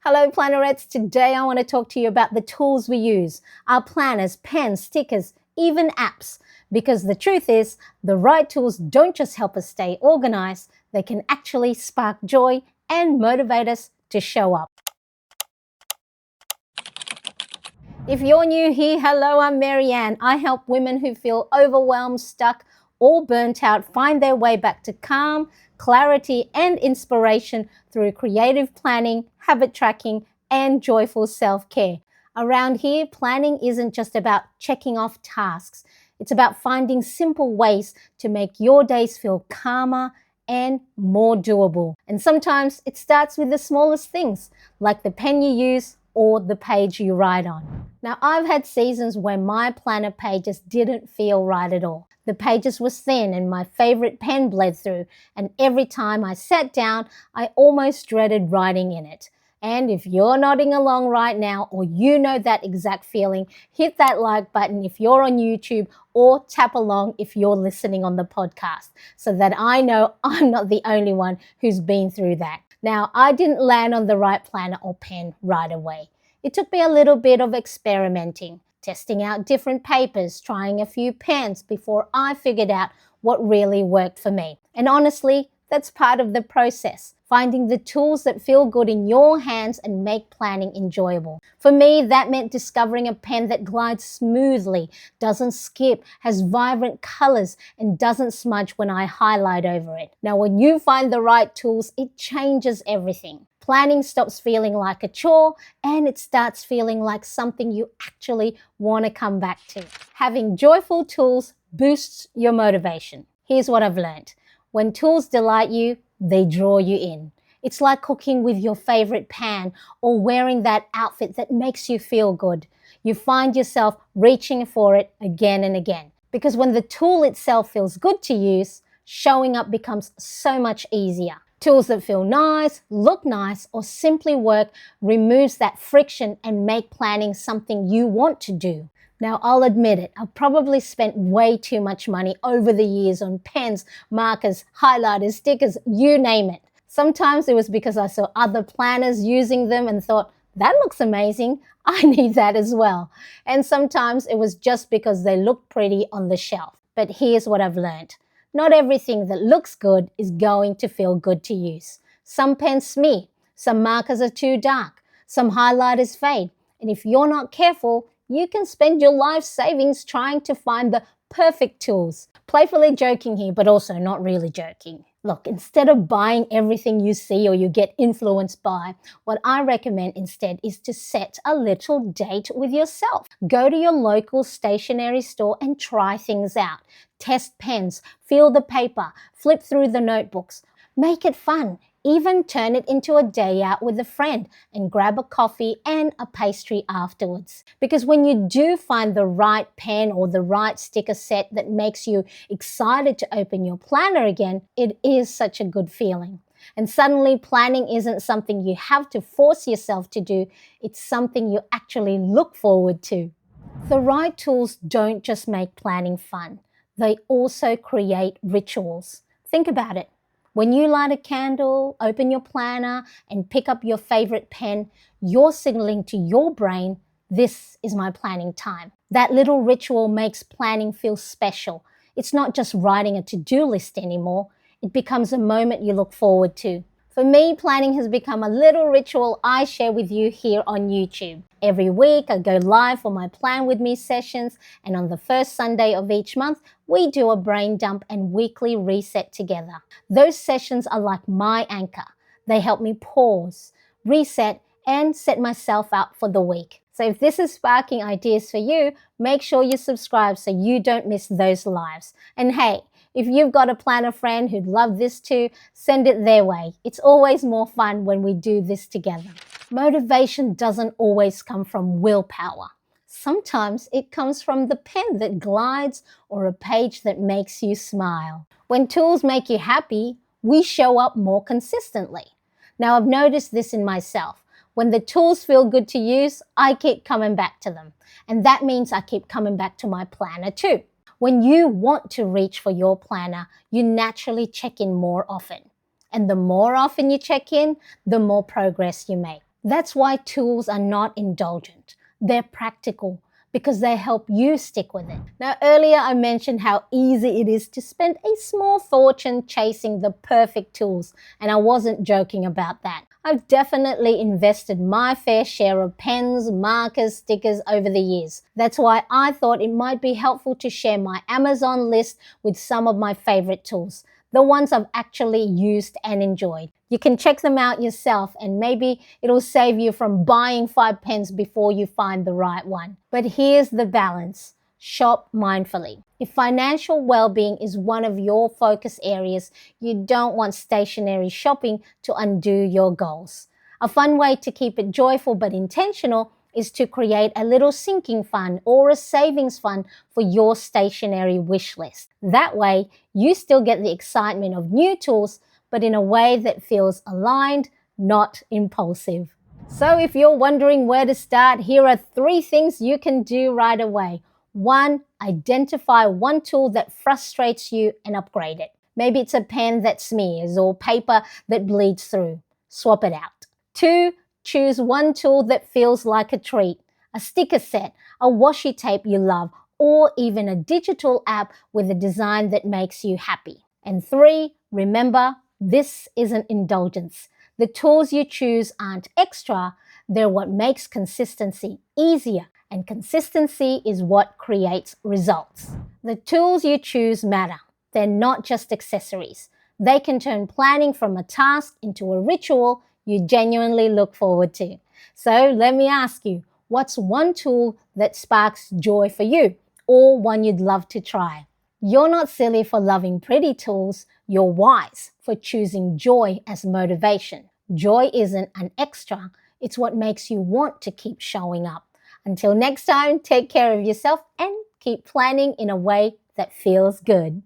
Hello Plannerettes, today I want to talk to you about the tools we use, our planners, pens, stickers, even apps. Because the truth is, the right tools don't just help us stay organized, they can actually spark joy and motivate us to show up. If you're new here, hello, I'm Marianne. I help women who feel overwhelmed, stuck, or burnt out find their way back to calm, clarity, and inspiration through creative planning, habit tracking, and joyful self-care. Around here, planning isn't just about checking off tasks. It's about finding simple ways to make your days feel calmer and more doable. And sometimes it starts with the smallest things, like the pen you use or the page you write on. Now, I've had seasons where my planner pages didn't feel right at all. The pages were thin and my favorite pen bled through, and every time I sat down, I almost dreaded writing in it. And if you're nodding along right now, or you know that exact feeling, hit that like button if you're on YouTube, or tap along if you're listening on the podcast, so that I know I'm not the only one who's been through that. Now, I didn't land on the right planner or pen right away. It took me a little bit of experimenting, testing out different papers, trying a few pens before I figured out what really worked for me. And honestly, that's part of the process, finding the tools that feel good in your hands and make planning enjoyable. For me, that meant discovering a pen that glides smoothly, doesn't skip, has vibrant colors, and doesn't smudge when I highlight over it. Now, when you find the right tools, it changes everything. Planning stops feeling like a chore and it starts feeling like something you actually want to come back to. Having joyful tools boosts your motivation. Here's what I've learned. When tools delight you, they draw you in. It's like cooking with your favorite pan or wearing that outfit that makes you feel good. You find yourself reaching for it again and again. Because when the tool itself feels good to use, showing up becomes so much easier. Tools that feel nice, look nice, or simply work removes that friction and make planning something you want to do. Now, I'll admit it, I've probably spent way too much money over the years on pens, markers, highlighters, stickers, you name it. Sometimes it was because I saw other planners using them and thought, that looks amazing, I need that as well. And sometimes it was just because they looked pretty on the shelf. But here's what I've learned. Not everything that looks good is going to feel good to use. Some pens smear, some markers are too dark, some highlighters fade, and if you're not careful, you can spend your life savings trying to find the perfect tools. Playfully joking here, but also not really joking. Look, instead of buying everything you see or you get influenced by, what I recommend instead is to set a little date with yourself. Go to your local stationery store and try things out. Test pens, feel the paper, flip through the notebooks. Make it fun. Even turn it into a day out with a friend and grab a coffee and a pastry afterwards. Because when you do find the right pen or the right sticker set that makes you excited to open your planner again, it is such a good feeling. And suddenly planning isn't something you have to force yourself to do, it's something you actually look forward to. The right tools don't just make planning fun, they also create rituals. Think about it. When you light a candle, open your planner, and pick up your favorite pen, you're signaling to your brain, this is my planning time. That little ritual makes planning feel special. It's not just writing a to-do list anymore. It becomes a moment you look forward to. For me, planning has become a little ritual I share with you here on YouTube. Every week, I go live for my Plan With Me sessions, and on the first Sunday of each month, we do a brain dump and weekly reset together. Those sessions are like my anchor. They help me pause, reset, and set myself up for the week. So if this is sparking ideas for you, make sure you subscribe so you don't miss those lives. And hey, if you've got a planner friend who'd love this too, send it their way. It's always more fun when we do this together. Motivation doesn't always come from willpower. Sometimes it comes from the pen that glides or a page that makes you smile. When tools make you happy, we show up more consistently. Now, I've noticed this in myself. When the tools feel good to use, I keep coming back to them. And that means I keep coming back to my planner too. When you want to reach for your planner, you naturally check in more often. And the more often you check in, the more progress you make. That's why tools are not indulgent. They're practical because they help you stick with it. Now, earlier I mentioned how easy it is to spend a small fortune chasing the perfect tools, and I wasn't joking about that. I've definitely invested my fair share of pens, markers, stickers over the years. That's why I thought it might be helpful to share my Amazon list with some of my favorite tools, the ones I've actually used and enjoyed. You can check them out yourself and maybe it'll save you from buying 5 pens before you find the right one. But here's the balance. Shop mindfully. If financial well-being is one of your focus areas, you don't want stationery shopping to undo your goals. A fun way to keep it joyful but intentional is to create a little sinking fund or a savings fund for your stationery wish list. That way, you still get the excitement of new tools, but in a way that feels aligned, not impulsive. So if you're wondering where to start, here are 3 things you can do right away. 1. Identify one tool that frustrates you and upgrade it. Maybe it's a pen that smears or paper that bleeds through. Swap it out. 2. Choose one tool that feels like a treat. A sticker set, a washi tape you love, or even a digital app with a design that makes you happy. And 3. Remember, this isn't indulgence. The tools you choose aren't extra, they're what makes consistency easier. And consistency is what creates results. The tools you choose matter. They're not just accessories. They can turn planning from a task into a ritual you genuinely look forward to. So let me ask you, what's one tool that sparks joy for you, or one you'd love to try? You're not silly for loving pretty tools. You're wise for choosing joy as motivation. Joy isn't an extra. It's what makes you want to keep showing up. Until next time, take care of yourself and keep planning in a way that feels good.